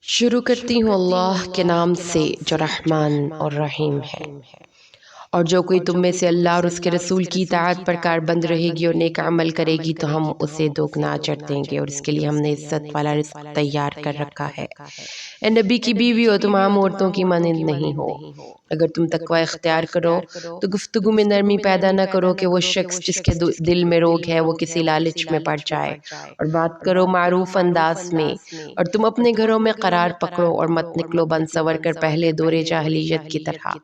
شروع کرتی ہوں اللہ کے نام سے جو رحمان اور رحیم ہے۔ اور جو کوئی تم میں سے اللہ اور اس کے رسول کی اطاعت پر کاربند رہے گی اور نیک عمل کرے گی تو ہم اسے دوگنا اجر دیں گے، اور اس کے لیے ہم نے عزت والا رزق تیار کر رکھا ہے۔ اے نبی کی بیوی ہو، تم عام عورتوں کی مانند نہیں ہو۔ اگر تم تقوی اختیار کرو تو گفتگو میں نرمی پیدا نہ کرو کہ وہ شخص جس کے دل میں روگ ہے وہ کسی لالچ میں پڑ جائے، اور بات کرو معروف انداز میں، اور تم اپنے گھروں میں قرار پکڑو اور مت نکلو بن سور کر پہلے دور جاہلیت کی طرح،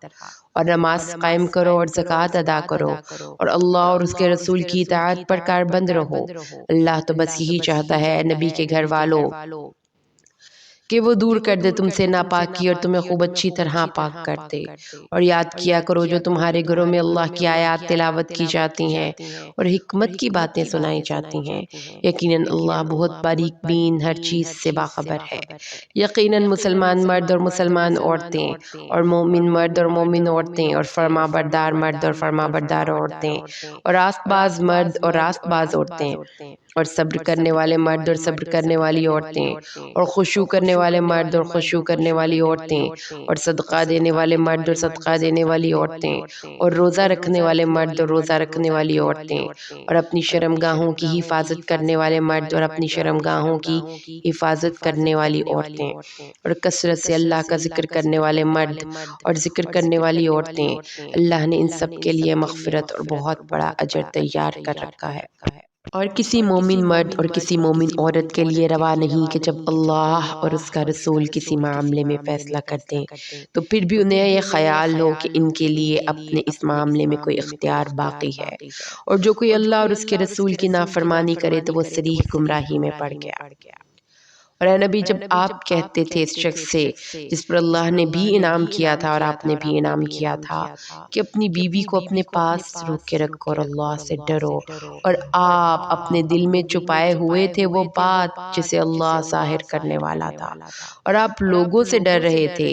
اور نماز قائم کرو اور زکوٰۃ ادا کرو، اور اللہ اور اس کے رسول کی اطاعت پر کاربند رہو۔ اللہ تو بس یہی چاہتا ہے اے نبی کے گھر والوں کہ وہ دور کر دے تم سے ناپاکی اور تمہیں خوب اچھی طرح پاک کر دے، اور یاد کیا کرو جو تمہارے گھروں میں اللہ کی آیات تلاوت کی جاتی ہیں اور حکمت کی باتیں سنائی جاتی ہیں۔ یقیناً اللہ بہت باریک بین ہر چیز سے باخبر ہے۔ یقیناً مسلمان مرد اور مسلمان عورتیں، اور مومن مرد اور مومن عورتیں، اور فرما بردار مرد اور فرما بردار عورتیں، اور راست باز مرد اور راست باز عورتیں، اور صبر کرنے والے مرد اور صبر کرنے والی عورتیں، اور خشوع کرنے والے مرد اور خشوع کرنے والی عورتیں، اور صدقہ دینے والے مرد اور صدقہ دینے والی عورتیں، اور روزہ رکھنے والے مرد اور روزہ رکھنے والی عورتیں، اور اپنی شرمگاہوں کی حفاظت کرنے والے مرد اور اپنی شرمگاہوں کی حفاظت کرنے والی عورتیں، اور کثرت سے اللہ کا ذکر کرنے والے مرد اور ذکر کرنے والی عورتیں۔ اللہ نے ان سب کے لیے مغفرت اور بہت بڑا اجر تیار کر رکھا ہے۔ اور کسی مومن مرد اور کسی مومن عورت کے لیے روا نہیں کہ جب اللہ اور اس کا رسول کسی معاملے میں فیصلہ کر دیں تو پھر بھی انہیں یہ خیال ہو کہ ان کے لیے اپنے اس معاملے میں کوئی اختیار باقی ہے، اور جو کوئی اللہ اور اس کے رسول کی نافرمانی کرے تو وہ صریح گمراہی میں پڑ گیا۔ اور اے نبی جب آپ کہتے تھے اس شخص سے جس پر اللہ نے بھی انعام کیا تھا اور آپ نے بھی انعام کیا تھا کہ اپنی بیوی کو اپنے پاس روک کے رکھو اور اللہ سے ڈرو، اور آپ اپنے دل میں چھپائے ہوئے تھے وہ بات جسے اللہ ظاہر کرنے والا تھا، اور آپ لوگوں سے ڈر رہے تھے،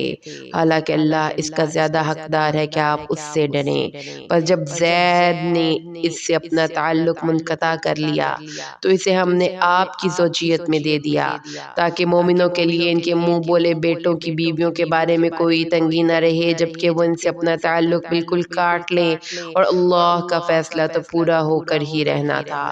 حالانکہ اللہ اس کا زیادہ حقدار ہے کہ آپ اس سے ڈریں۔ پر جب زید نے اس سے اپنا تعلق منقطع کر لیا تو اسے ہم نے آپ کی زوجیت میں دے دیا تاکہ مومنوں کے لیے ان کے منہ بولے بیٹوں کی بیویوں کے بارے میں کوئی تنگی نہ رہے، جبکہ وہ ان سے اپنا تعلق بالکل کاٹ لیں، اور اللہ کا فیصلہ تو پورا ہو کر ہی رہنا تھا۔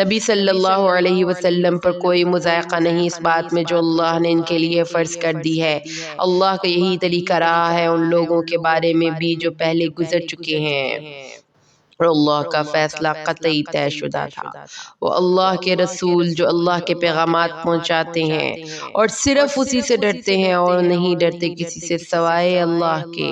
نبی صلی اللہ علیہ وسلم پر کوئی مضائقہ نہیں اس بات میں جو اللہ نے ان کے لیے فرض کر دی ہے۔ اللہ کا یہی طریقہ رہا ہے ان لوگوں کے بارے میں بھی جو پہلے گزر چکے ہیں، اور اللہ کا فیصلہ قطعی طے شدہ تھا۔ وہ اللہ کے رسول جو اللہ کے پیغامات پہنچاتے ہیں اور صرف اسی سے ڈرتے ہیں اور نہیں ڈرتے کسی سے سوائے اللہ کے،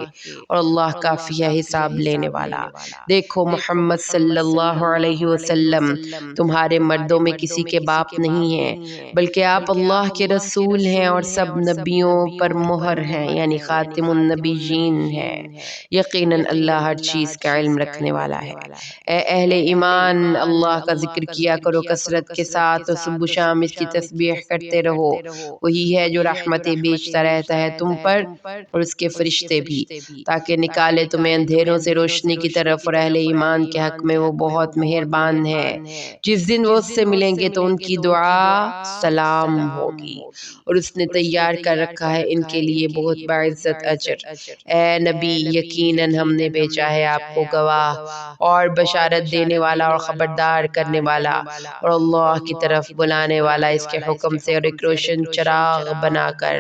اور اللہ کافی ہے حساب لینے والا۔ دیکھو محمد صلی اللہ علیہ وسلم تمہارے مردوں میں کسی کے باپ نہیں ہیں، بلکہ آپ اللہ کے رسول ہیں اور سب نبیوں پر مہر ہیں، یعنی خاتم النبیین ہے۔ یقیناً اللہ ہر چیز کا علم رکھنے والا ہے۔ اے اہل ایمان، اللہ کا ذکر کیا کرو کثرت کے ساتھ اور صبح و شام اس کی تسبیح کرتے رہو۔ وہی ہے جو رحمتیں بیچتا رہتا ہے تم پر اور اس کے فرشتے بھی، تاکہ نکالے تمہیں اندھیروں سے روشنی کی طرف، اور اہل ایمان کے حق میں وہ بہت مہربان ہے۔ جس دن وہ اس سے ملیں گے تو ان کی دعا سلام ہوگی، اور اس نے تیار کر رکھا ہے ان کے لیے بہت باعزت اجر۔ اے نبی یقیناً ہم نے بھیجا ہے آپ کو گواہ اور بشارت دینے والا اور خبردار کرنے والا، اور اللہ کی طرف بلانے والا اس کے حکم سے، اور ایک روشن چراغ بنا کر۔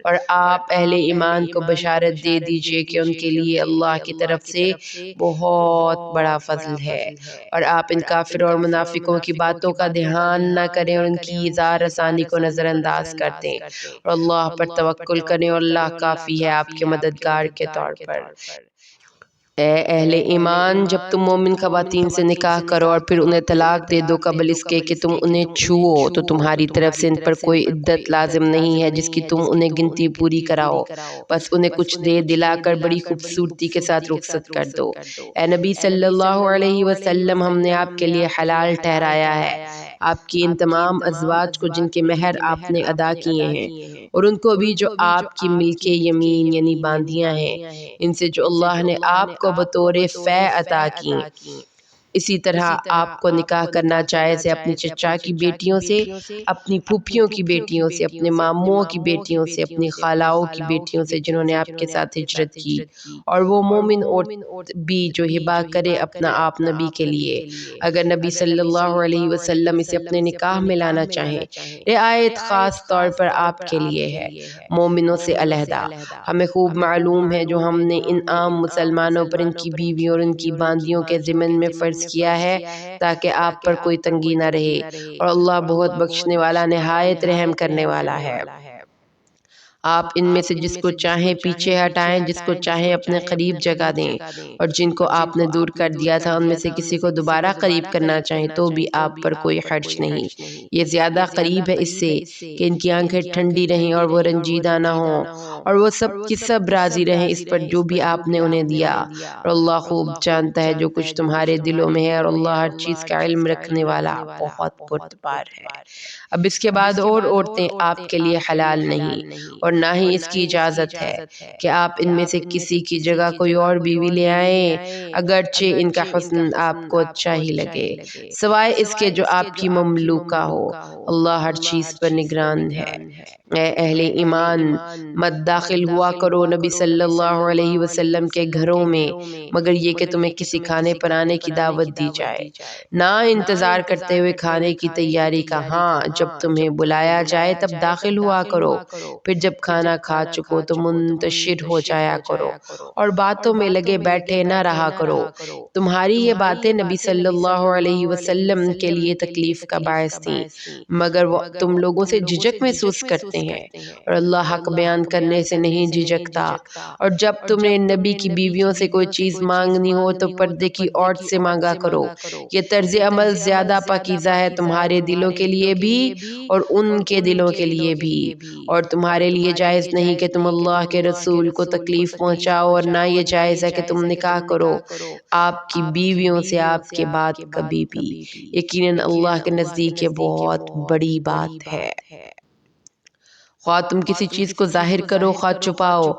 اور آپ اہل ایمان کو بشارت دے دیجئے کہ ان کے لیے اللہ کی طرف سے بہت بڑا فضل ہے، اور آپ ان کافروں اور منافقوں کی باتوں کا دھیان نہ کریں اور ان کی اظہار رسانی کو نظر انداز کر دیں، اور اللہ پر توکل کریں، اور اللہ کافی ہے آپ کے مددگار کے طور پر۔ اے اہل ایمان، جب تم مومن خواتین سے نکاح کرو اور پھر انہیں طلاق دے دو قبل اس کے کہ تم انہیں چھوؤ تو تمہاری طرف سے ان پر کوئی عدت لازم نہیں ہے جس کی تم انہیں گنتی پوری کراؤ، بس انہیں کچھ دے دلا کر بڑی خوبصورتی کے ساتھ رخصت کر دو۔ اے نبی صلی اللہ علیہ وسلم، ہم نے آپ کے لیے حلال ٹھہرایا ہے آپ کی ان تمام ازواج کو جن کے مہر آپ نے ادا کیے ہیں، اور ان کو بھی جو آپ کی ملک یمین یعنی باندیاں ہیں، ان سے جو اللہ نے آپ کو بطور فے عطا کیں، اسی طرح آپ کو نکاح کرنا جائز ہے اپنی چچا کی بیٹیوں سے، اپنی پھوپھیوں کی بیٹیوں سے، اپنے ماموں کی بیٹیوں سے، اپنی خالاؤں کی بیٹیوں سے جنہوں نے آپ کے ساتھ ہجرت کی، اور وہ مومن عورت بھی جو ہبا کرے اپنا آپ نبی کے لیے، اگر نبی صلی اللہ علیہ وسلم اسے اپنے نکاح میں لانا چاہیں۔ رعایت خاص طور پر آپ کے لیے ہے، مومنوں سے علیحدہ۔ ہمیں خوب معلوم ہے جو ہم نے ان عام مسلمانوں پر ان کی بیویوں اور ان کی باندیوں کے ضمن میں فرض کیا ہے تاکہ آپ پر کوئی تنگی نہ رہے، اور اللہ بہت بخشنے والا نہایت رحم کرنے والا ہے۔ آپ ان میں سے جس کو چاہیں پیچھے ہٹائیں، جس کو چاہیں اپنے قریب جگہ دیں، اور جن کو آپ نے دور کر دیا تھا ان میں سے کسی کو دوبارہ قریب کرنا چاہیں تو بھی آپ پر کوئی حرج نہیں۔ یہ زیادہ قریب ہے اس سے کہ ان کی آنکھیں ٹھنڈی رہیں اور وہ رنجیدہ نہ ہوں، اور وہ سب کی سب راضی رہیں اس پر جو بھی آپ نے انہیں دیا، اور اللہ خوب جانتا ہے جو کچھ تمہارے دلوں میں ہے، اور اللہ ہر چیز کا علم رکھنے والا بہت بردبار ہے۔ اب اس کے بعد اور عورتیں آپ کے لیے حلال نہیں، اور نہ ہی اس کی اجازت ہے کہ آپ ان میں سے کسی کی جگہ کوئی اور بیوی لے آئیں، اگرچہ ان کا حسن آپ کو اچھا ہی لگے، سوائے اس کے جو آپ کی مملوکہ ہو۔ اللہ ہر چیز پر نگران ہے۔ اے اہل ایمان، مت داخل ہوا کرو نبی صلی اللہ علیہ وسلم کے گھروں میں مگر یہ کہ تمہیں کسی کھانے پر آنے کی دعوت دی جائے، نہ انتظار کرتے ہوئے کھانے کی تیاری کا، ہاں جب تمہیں بلایا جائے تب داخل ہوا کرو، پھر جب کھانا کھا چکو تو منتشر ہو جایا کرو، اور باتوں میں لگے بیٹھے نہ رہا کرو۔ تمہاری یہ باتیں نبی صلی اللہ علیہ وسلم کے لیے تکلیف کا باعث تھیں، مگر وہ تم لوگوں سے جھجک محسوس کرتے ہیں، اور اللہ حق بیان کرنے سے نہیں جھجکتا۔ اور جب تم نے نبی کی بیویوں سے کوئی چیز مانگنی ہو تو پردے کی عورت سے مانگا کرو، یہ طرز عمل زیادہ پاکیزہ ہے تمہارے دلوں کے لیے بھی اور ان کے دلوں کے لیے بھی، اور تمہارے لیے جائز نہیں کہ تم اللہ کے رسول کو تکلیف پہنچاؤ، اور نہ یہ جائز ہے کہ تم نکاح کرو آپ کی بیویوں سے آپ کے بعد کبھی بھی، یقیناً اللہ کے نزدیک یہ بہت بڑی بات ہے۔ خواہ تم کسی چیز کو ظاہر کرو خواہ چھپاؤ،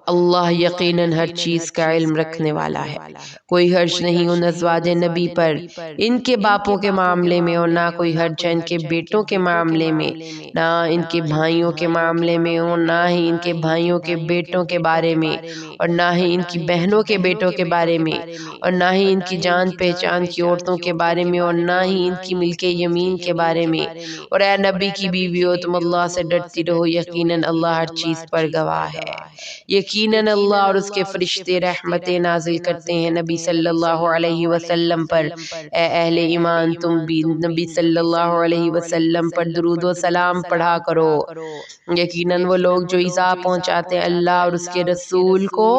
اللہ یقیناً ہر چیز کا علم رکھنے والا ہے۔ کوئی حرج نہیں ان ازواج نبی پر ان کے باپوں کے معاملے میں، اور نہ کوئی حرج ہے ان کے بیٹوں کے معاملے میں، نہ ان کے بھائیوں کے معاملے میں، اور نہ ہی ان کے بھائیوں کے بیٹوں کے بارے میں، اور نہ ہی ان کی بہنوں کے بیٹوں کے بارے میں، اور نہ ہی ان کی جان پہچان کی عورتوں کے بارے میں، اور نہ ہی ان کی ملک یمین کے بارے میں۔ اور اے نبی کی بیویو تم اللہ سے ڈرتی رہو، یقیناً اللہ ہر چیز پر گواہ ہے۔ یقیناً اللہ اور اس کے فرشتے رحمتیں نازل کرتے ہیں نبی صلی اللہ علیہ وسلم پر۔ اے اہل ایمان تم بھی نبی صلی اللہ علیہ وسلم پر درود و سلام پڑھا کرو، یقیناً وہ لوگ جو ایذا پہنچاتے ہیں اللہ اور اس کے رسول کو،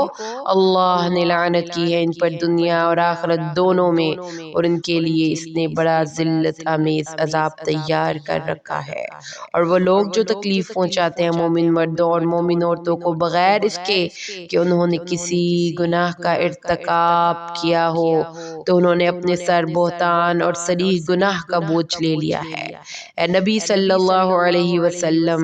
اللہ نے لعنت کی ہے ان پر دنیا اور آخرت دونوں میں، اور ان کے لیے اس نے بڑا ذلت آمیز عذاب تیار کر رکھا ہے۔ اور وہ لوگ جو تکلیف پہنچاتے ہیں مومن مردوں اور مومن عورتوں کو بغیر اس کے کہ انہوں نے کسی گناہ کا ارتکاب کیا ہو تو انہوں نے اپنے سر بہتان اور صریح گناہ کا بوجھ لے لیا ہے۔ اے نبی صلی اللہ علیہ وسلم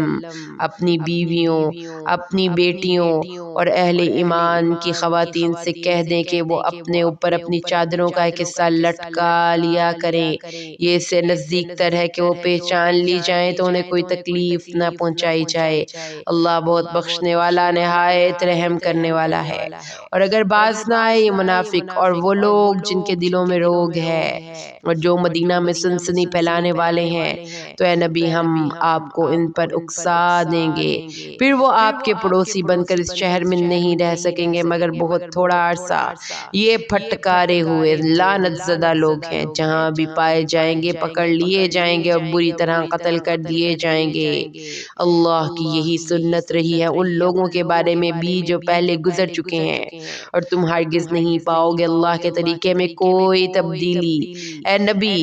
اپنی بیویوں، اپنی بیٹیوں اور اہل ایمان کی خواتین سے کہہ دیں کہ وہ اپنے اوپر اپنی چادروں کا ایک حصہ لٹکا لیا کریں، یہ اس سے نزدیک تر ہے کہ وہ پہچان لی جائیں تو انہیں کوئی تکلیف نہ پہنچائی جائے۔ اللہ بہت بخشنے والا نہایت رحم کرنے والا ہے۔ اور اگر باز نہ آئے یہ منافق اور وہ لوگ جن کے دلوں میں روگ ہے اور جو مدینہ میں سنسنی پھیلانے والے ہیں تو اے نبی ہم آپ کو ان پر اکسا دیں گے، پھر وہ آپ کے پڑوسی بن کر اس شہر میں نہیں رہ سکیں گے مگر بہت تھوڑا عرصہ۔ یہ پھٹکارے ہوئے لعنت زدہ لوگ ہیں، جہاں بھی پائے جائیں گے پکڑ لیے جائیں گے اور بری طرح قتل کر دیے جائیں گے۔ اللہ کی یہی سنت رہی ہے ان لوگوں کے بارے میں بھی جو پہلے گزر چکے ہیں، اور تم ہرگز نہیں پاؤ گے اللہ کے طریقے میں کوئی تبدیلی۔ اے نبی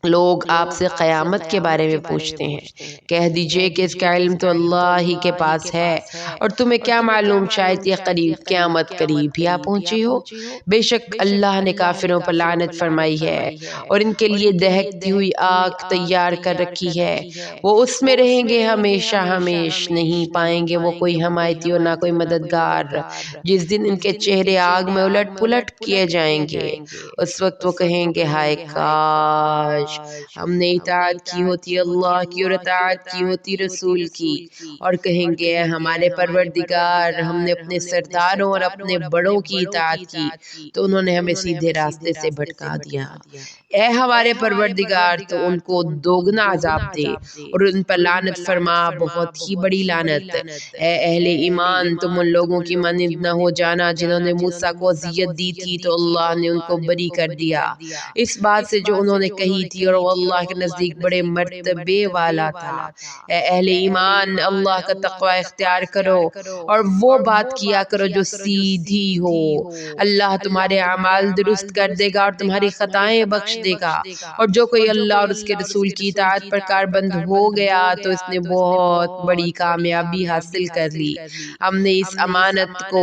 لوگ آپ سے قیامت کے بارے میں پوچھتے ہیں، کہہ دیجئے کہ اس کا علم تو اللہ ہی کے پاس ہے، اور تمہیں کیا معلوم شاید یہ قیامت قریب ہی آ پہنچی ہو۔ بے شک اللہ نے کافروں پر لعنت فرمائی ہے اور ان کے لیے دہکتی ہوئی آگ تیار کر رکھی ہے، وہ اس میں رہیں گے ہمیشہ ہمیش، نہیں پائیں گے وہ کوئی حمایتی اور نہ کوئی مددگار۔ جس دن ان کے چہرے آگ میں الٹ پلٹ کیے جائیں گے، اس وقت وہ کہیں گے ہائے کاش ہم نے اطاعت کی ہوتی اللہ کی اور اطاعت کی ہوتی رسول کی، اور کہیں گے اے ہمارے پروردگار ہم نے اپنے سرداروں اور اپنے بڑوں کی اطاعت کی تو انہوں نے ہمیں سیدھے راستے سے بھٹکا دیا۔ اے ہمارے پروردگار تو ان کو دوگنا عذاب دے اور ان پر لعنت فرما، بہت ہی بڑی لعنت۔ اے اہل ایمان تم ان لوگوں کی مانند نہ ہو جانا جنہوں نے موسیٰ کو اذیت دی تھی تو اللہ نے ان کو بری کر دیا اس بات سے جو انہوں نے کہی تھی، اور وہ اللہ کے نزدیک بڑے مرتبے والا تھا۔ اے اہل ایمان اللہ کا تقوی اختیار کرو اور وہ بات کیا کرو جو سیدھی ہو، اللہ تمہارے اعمال درست کر دے گا اور تمہاری خطائیں بخش دے گا، اور جو کوئی اللہ اور اس کے رسول کی اطاعت پر کاربند ہو گیا تو اس نے بہت بڑی کامیابی حاصل کر لی۔ ہم نے اس امانت کو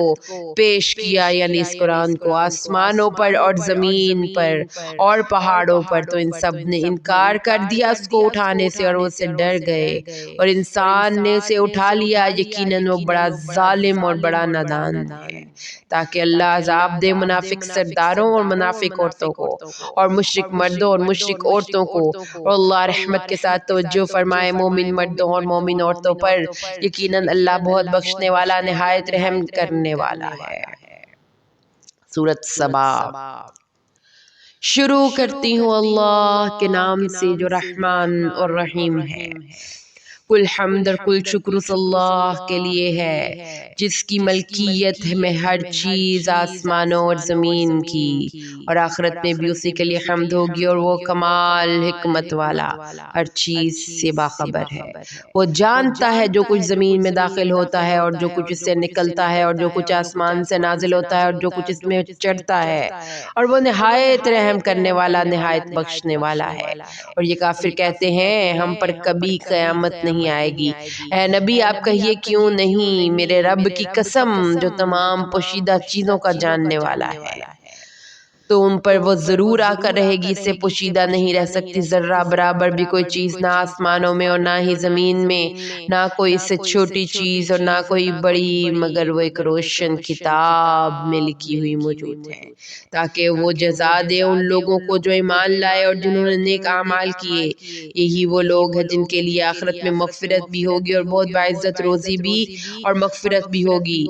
پیش کیا، یعنی اس قرآن کو، آسمانوں پر اور زمین پر اور پہاڑوں پر، تو ان سب نے انکار کر دیا اس کو اٹھانے سے اور وہ سے ڈر گئے، اور انسان نے اسے اٹھا لیا، یقیناً وہ بڑا ظالم اور بڑا نادان ہے۔ تاکہ اللہ عذاب دے منافق سرداروں اور منافق عورتوں کو اور مشرک مردوں اور مشرک عورتوں کو، اور اللہ رحمت کے ساتھ توجہ فرمائے مومن مردوں اور مومن عورتوں پر، یقیناً اللہ بہت بخشنے والا نہایت رحم کرنے والا ہے۔ سورۃ سبا۔ شروع کرتی ہوں اللہ کے نام سے جو رحمان اور رحیم ہے۔ کل حمد اور کل شکر اس اللہ کے لیے ہے جس کی ملکیت میں ہر چیز آسمانوں اور زمین کی، اور آخرت میں بھی اسی کے لیے حمد ہوگی، اور وہ کمال حکمت والا ہر چیز سے باخبر ہے۔ وہ جانتا ہے جو کچھ زمین میں داخل ہوتا ہے اور جو کچھ اس سے نکلتا ہے، اور جو کچھ آسمان سے نازل ہوتا ہے اور جو کچھ اس میں چڑھتا ہے، اور وہ نہایت رحم کرنے والا نہایت بخشنے والا ہے۔ اور یہ کافر کہتے ہیں ہم پر کبھی قیامت نہیں آئے گی۔ اے نبی آپ کہیے کیوں نہیں، میرے رب کی قسم جو تمام پوشیدہ چیزوں کا جاننے والا ہے، تو ان پر وہ ضرور آ کر رہے گی، اس سے پوشیدہ نہیں رہ سکتی ذرہ برابر بھی کوئی چیز، نہ آسمانوں میں اور نہ ہی زمین میں، نہ کوئی اس سے چھوٹی چیز اور نہ کوئی بڑی، مگر وہ ایک روشن کتاب میں لکھی ہوئی موجود ہے، تاکہ وہ جزا دے ان لوگوں کو جو ایمان لائے اور جنہوں نے نیک اعمال کیے۔ یہی وہ لوگ ہیں جن کے لیے آخرت میں مغفرت بھی ہوگی اور بہت باعزت روزی بھی اور مغفرت بھی ہوگی۔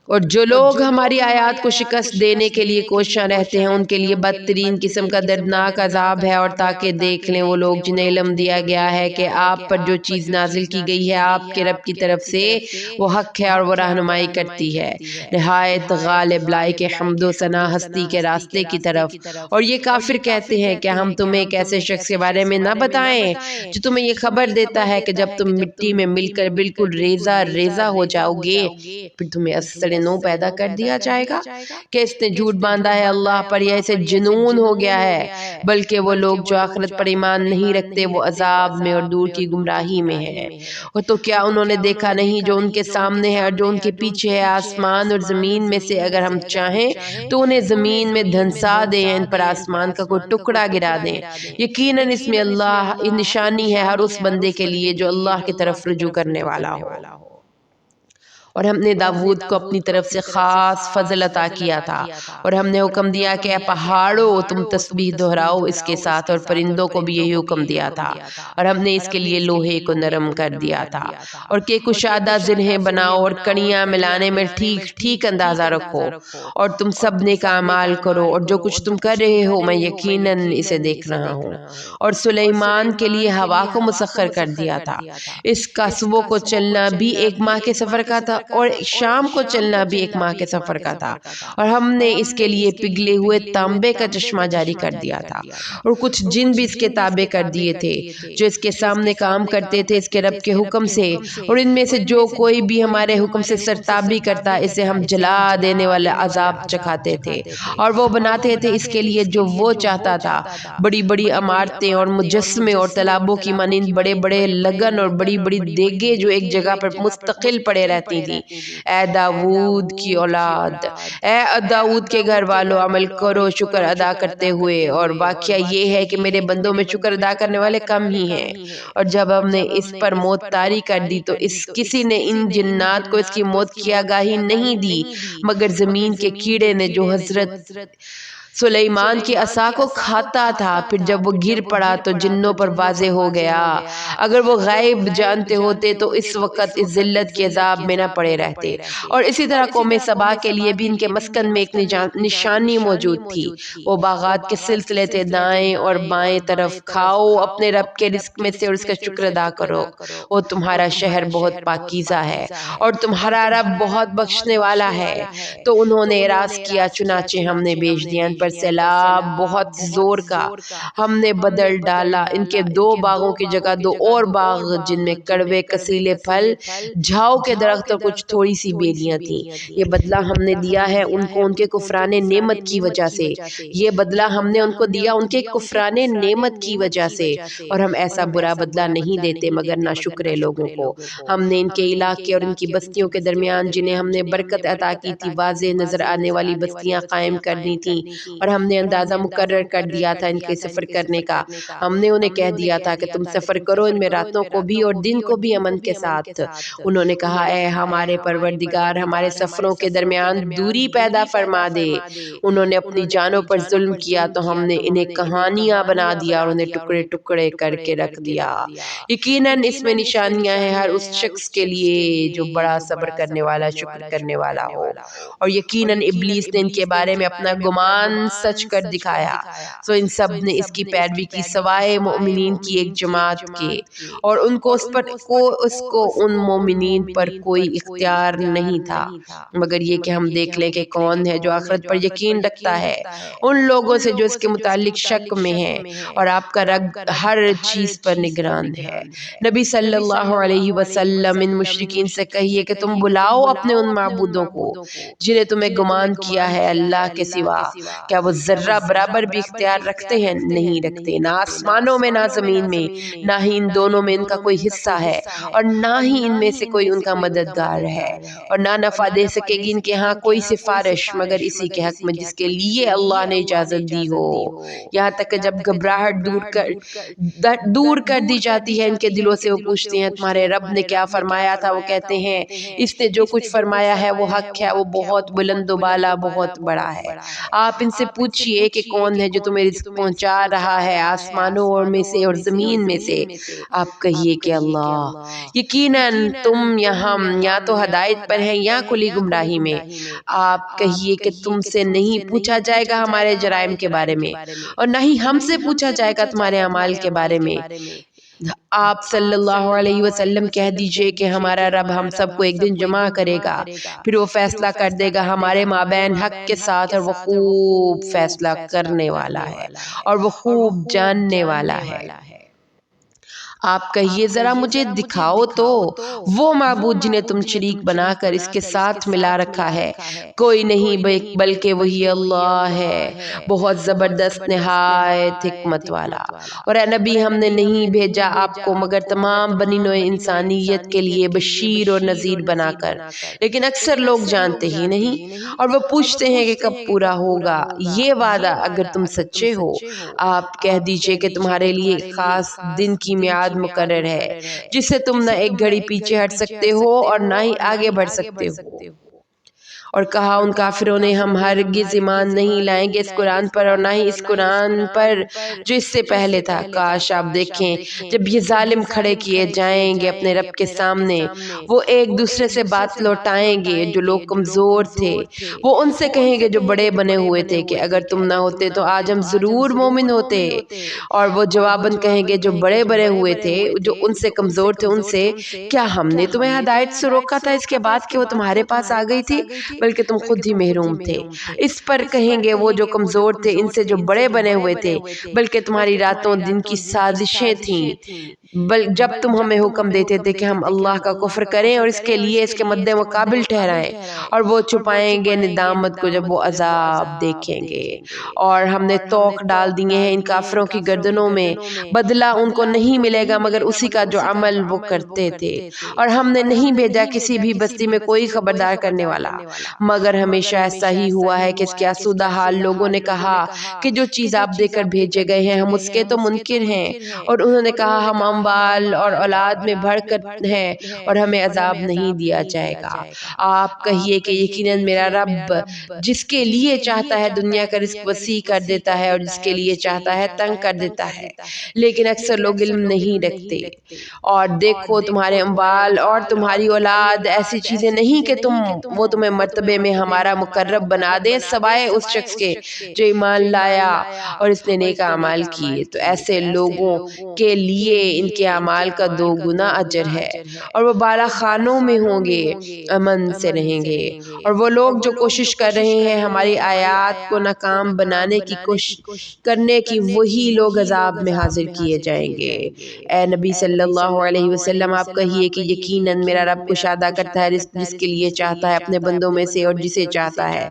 اور جو لوگ ہماری آیات کو شکست دینے کے لیے کوشاں رہتے ہیں ان کے لیے بدترین قسم کا دردناک عذاب ہے، اور تاکہ دیکھ لیں وہ لوگ جنہیں علم دیا گیا ہے کہ آپ پر جو چیز نازل کی گئی ہے آپ کے رب کی طرف سے وہ حق ہے اور وہ رہنمائی کرتی ہے نہایت غالب، لائق حمد و ثنا ہستی کے راستے کی طرف۔ اور یہ کافر کہتے ہیں کہ ہم تمہیں ایک ایسے شخص کے بارے میں نہ بتائیں جو تمہیں یہ خبر دیتا ہے کہ جب تم مٹی میں مل کر بالکل ریزہ ریزہ ہو جاؤ گے پھر تمہیں اثر نو پیدا کر دیا جائے گا، کہ اس نے جھوٹ باندھا ہے اللہ پر یا اسے جنون ہو گیا ہے، بلکہ وہ لوگ جو آخرت پر ایمان نہیں رکھتے وہ عذاب میں اور دور کی گمراہی میں ہیں۔ اور تو کیا انہوں نے دیکھا نہیں جو ان کے سامنے ہے اور جو ان کے پیچھے ہے، آسمان اور زمین میں سے اگر ہم چاہیں تو انہیں زمین میں دھنسا دیں یا ان پر آسمان کا کوئی ٹکڑا گرا دیں، یقیناً اس میں اللہ نشانی ہے ہر اس بندے کے لیے جو اللہ کی طرف رجوع کرنے والا ہو۔ اور ہم نے داؤد کو اپنی طرف سے خاص فضل عطا کیا تھا، اور ہم نے حکم دیا کہ اے پہاڑوں تم تسبیح دہراؤ اس کے ساتھ، اور پرندوں کو بھی یہی حکم دیا تھا، اور ہم نے اس کے لیے لوہے کو نرم کر دیا تھا، اور کہ کشادہ زنہیں بناؤ اور کڑیاں ملانے میں ٹھیک ٹھیک اندازہ رکھو، اور تم سب نیک اعمال کرو، اور جو کچھ تم کر رہے ہو میں یقیناً اسے دیکھ رہا ہوں۔ اور سلیمان کے لیے ہوا کو مسخر کر دیا تھا، اس کا صبح کو چلنا بھی ایک ماہ کے سفر کا تھا اور شام کو چلنا بھی 1 ماہ کے سفر کا تھا، اور ہم نے اس کے لیے پگھلے ہوئے تانبے کا چشمہ جاری کر دیا تھا، اور کچھ جن بھی اس کے تابع کر دیے تھے جو اس کے سامنے کام کرتے تھے اس کے رب کے حکم سے، اور ان میں سے جو کوئی بھی ہمارے حکم سے سرتابی کرتا اسے ہم جلا دینے والا عذاب چکھاتے تھے، اور وہ بناتے تھے اس کے لیے جو وہ چاہتا تھا، بڑی بڑی عمارتیں اور مجسمے اور تالابوں کی مانند بڑے بڑے لگن اور بڑی بڑی دیگیں جو ایک جگہ پر مستقل پڑے رہتی تھیں۔ اے داؤد کی اولاد، اے داؤد کے گھر والو، عمل کرو شکر ادا کرتے ہوئے، اور واقعہ یہ ہے کہ میرے بندوں میں شکر ادا کرنے والے کم ہی ہیں، اور جب ہم نے اس پر موت طاری کر دی تو کسی نے ان جنات کو اس کی موت کی آگاہی نہیں دی مگر زمین کے کیڑے نے جو حضرت سلیمان کی عصا کو کھاتا تھا، پھر جب وہ گر پڑا تو جنوں پر واضح ہو گیا۔ اگر وہ غیب جانتے ہوتے تو اس وقت اس ذلت کے عذاب میں نہ پڑے رہتے۔ اور اسی طرح قوم سبا کے لیے بھی ان کے مسکن میں ایک نشانی موجود تھی، وہ باغات کے سلسلے تھے، دائیں اور بائیں طرف کھاؤ اپنے رب کے رزق میں سے اور اس کا شکر ادا کرو، وہ تمہارا شہر بہت پاکیزہ ہے اور تمہارا رب بہت بخشنے والا ہے۔ تو انہوں نے اعراض کیا، چنانچہ ہم نے بھیج دیا ان پر سیلاب بہت زور کا، ہم نے بدل ڈالا ان کے 2 باغوں کی جگہ 2 اور باغ جن میں کڑوے کسیلے پھل، جھاؤ کے درخت اور کچھ تھوڑی سی بیلیاں تھیں۔ یہ بدلہ ہم نے دیا ہے ان کو ان کے کفران نعمت کی وجہ سے، یہ بدلہ ہم نے ان کو دیا ان کے کفران نعمت کی وجہ سے، اور ہم ایسا برا بدلہ نہیں دیتے مگر ناشکرے لوگوں کو۔ ہم نے ان کے علاقے اور ان کی بستیوں کے درمیان جنہیں ہم نے برکت عطا کی تھی واضح نظر آنے والی بستیاں قائم کر دی تھیں، اور ہم نے اندازہ مقرر کر دیا تھا ان کے سفر کرنے کا۔ ہم نے انہیں کہہ دیا تھا کہ تم سفر کرو ان میں راتوں کو بھی اور دن کو بھی امن کے ساتھ۔ انہوں نے کہا اے ہمارے پروردگار، ہمارے سفروں کے درمیان دوری پیدا فرما دے۔ انہوں نے اپنی جانوں پر ظلم کیا تو ہم نے انہیں کہانیاں بنا دیا اور انہیں ٹکڑے ٹکڑے کر کے رکھ دیا۔ یقیناً اس میں نشانیاں ہیں ہر اس شخص کے لیے جو بڑا صبر کرنے والا، شکر کرنے والا ہو۔ اور یقیناً ابلیس نے ان کے بارے میں اپنا گمان سچ کر دکھایا، سو ان سب نے اس کی پیروی کی سوائے مومنین کی ایک جماعت کے، اور ان کو اس کو ان مومنین پر کوئی اختیار نہیں تھا مگر یہ کہ ہم دیکھ لیں کہ کون ہے جو آخرت پر یقین رکھتا ہے ان لوگوں سے جو اس کے متعلق شک میں ہیں، اور آپ کا رب ہر چیز پر نگران ہے۔ نبی صلی اللہ علیہ وسلم ان مشرکین سے کہیے کہ تم بلاؤ اپنے ان معبودوں کو جنہیں تمہیں گمان کیا ہے اللہ کے سوا، کیا وہ ذرہ برابر بھی اختیار رکھتے ہیں؟ نہیں رکھتے، نہ آسمانوں میں نہ زمین میں، نہ ہی ان دونوں میں ان کا کوئی حصہ ہے، اور نہ ہی ان میں سے کوئی ان کا مددگار ہے، اور نہ نفع دے سکے گی ان کے ہاں کوئی سفارش مگر اسی کے حق میں جس کے لیے اللہ نے اجازت دی ہو، یہاں تک کہ جب گھبراہٹ دور کر دی جاتی ہے ان کے دلوں سے، وہ پوچھتے ہیں تمہارے رب نے کیا فرمایا تھا؟ وہ کہتے ہیں اس نے جو کچھ فرمایا ہے وہ حق ہے، وہ بہت بلند و بالا، بہت بڑا ہے۔ آپ ان سے پوچھئے کہ کون ہے جو تمہیں رزق پہنچا رہا ہے آسمانوں اور میں سے اور زمین میں سے؟ آپ کہیے کہ اللہ۔ یقیناً تم یا ہم یا تو ہدایت پر ہیں یا کھلی گمراہی میں۔ آپ کہیے کہ تم سے نہیں پوچھا جائے گا ہمارے جرائم کے بارے میں، اور نہ ہی ہم سے پوچھا جائے گا تمہارے اعمال کے بارے میں۔ آپ صلی اللہ علیہ وسلم کہہ دیجئے کہ ہمارا رب ہم سب کو ایک دن جمع کرے گا، پھر وہ فیصلہ کر دے گا ہمارے مابین حق کے ساتھ، اور وہ خوب فیصلہ کرنے والا ہے اور وہ خوب جاننے والا ہے۔ آپ کہیے ذرا مجھے دکھاؤ تو وہ معبود جنہیں تم شریک بنا کر اس کے ساتھ ملا رکھا ہے، کوئی نہیں بلکہ وہی اللہ ہے، بہت زبردست نہایت حکمت والا۔ اور اے نبی ہم نے نہیں بھیجا آپ کو مگر تمام بنی نوع انسانیت کے لیے بشیر اور نذیر بنا کر، لیکن اکثر لوگ جانتے ہی نہیں، اور وہ پوچھتے ہیں کہ کب پورا ہوگا یہ وعدہ اگر تم سچے ہو۔ آپ کہہ دیجئے کہ تمہارے لیے ایک خاص دن کی میعاد مقرر ہے جس سے تم نہ ایک گھڑی پیچھے ہٹ سکتے ہو اور نہ ہی آگے بڑھ سکتے ہو۔ اور کہا ان کافروں نے ہم ہرگز ایمان نہیں لائیں گے اس قرآن پر اور نہ ہی اس قرآن پر جو اس سے پہلے تھا۔ کاش آپ دیکھیں جب یہ ظالم کھڑے کیے جائیں گے اپنے رب کے سامنے، وہ ایک دوسرے سے بات لوٹائیں گے جو لوگ کمزور تھے، وہ ان سے کہیں گے جو بڑے بنے ہوئے تھے کہ اگر تم نہ ہوتے تو آج ہم ضرور مومن ہوتے، اور وہ جواباً کہیں گے جو بڑے بڑے ہوئے تھے جو ان سے کمزور تھے ان سے، کیا ہم نے تمہیں ہدایت سے روکا تھا اس کے بعد کہ وہ تمہارے پاس آ گئی تھی، بلکہ تم خود ہی محروم تھے۔ اس پر کہیں گے وہ جو کمزور تھے ان سے جو بڑے بنے ہوئے تھے، بلکہ تمہاری راتوں دن کی سازشیں تھیں، جب تم ہمیں حکم دیتے تھے کہ ہم اللہ کا کفر کریں اور اس کے لیے اس کے مد مقابل ٹھہرائیں، اور وہ چھپائیں گے ندامت کو جب وہ عذاب دیکھیں گے۔ اور ہم نے توق ڈال دیے ہیں ان کافروں کی گردنوں میں، بدلہ ان کو نہیں ملے گا مگر اسی کا جو عمل وہ کرتے تھے، اور ہم نے نہیں بھیجا کسی بھی بستی میں کوئی خبردار کرنے والا، مگر ہمیشہ ایسا ہی ہوا ہے کہ اس کے آسودہ حال لوگوں نے کہا کہ جو چیز آپ دے کر بھیجے گئے ہیں ہم اس کے تو منکر ہیں، اور انہوں نے کہا ہم اموال اور اولاد میں بڑھ کر ہیں اور ہمیں عذاب نہیں دیا جائے گا۔ آپ کہیے کہ یقیناً میرا رب جس کے لیے چاہتا ہے دنیا کا رزق وسیع کر دیتا ہے اور جس کے لیے چاہتا ہے تنگ کر دیتا ہے، لیکن اکثر لوگ علم نہیں رکھتے۔ اور دیکھو تمہارے اموال اور تمہاری اولاد ایسی چیزیں نہیں کہ وہ تمہیں مرتبے میں ہمارا مقرب بنا دے سوائے اس شخص کے جو ایمان لایا اور اس نے نیک اعمال کیے، تو ایسے لوگوں کے لیے ان کے اعمال کا 2 گنا اجر ہے، اور وہ بالا خانوں میں ہوں گے، امن سے رہیں گے۔ اور وہ لوگ جو کوشش کر رہے ہیں ہماری آیات کو ناکام بنانے کی کوشش کرنے کی، وہی لوگ عذاب میں حاضر کیے جائیں گے۔ اے نبی صلی اللہ علیہ وسلم آپ کہیے کہ یقیناً میرا رب کشادہ کرتا ہے رزق جس کے لیے چاہتا ہے اپنے بندوں میں سے اور جسے چاہتا ہے،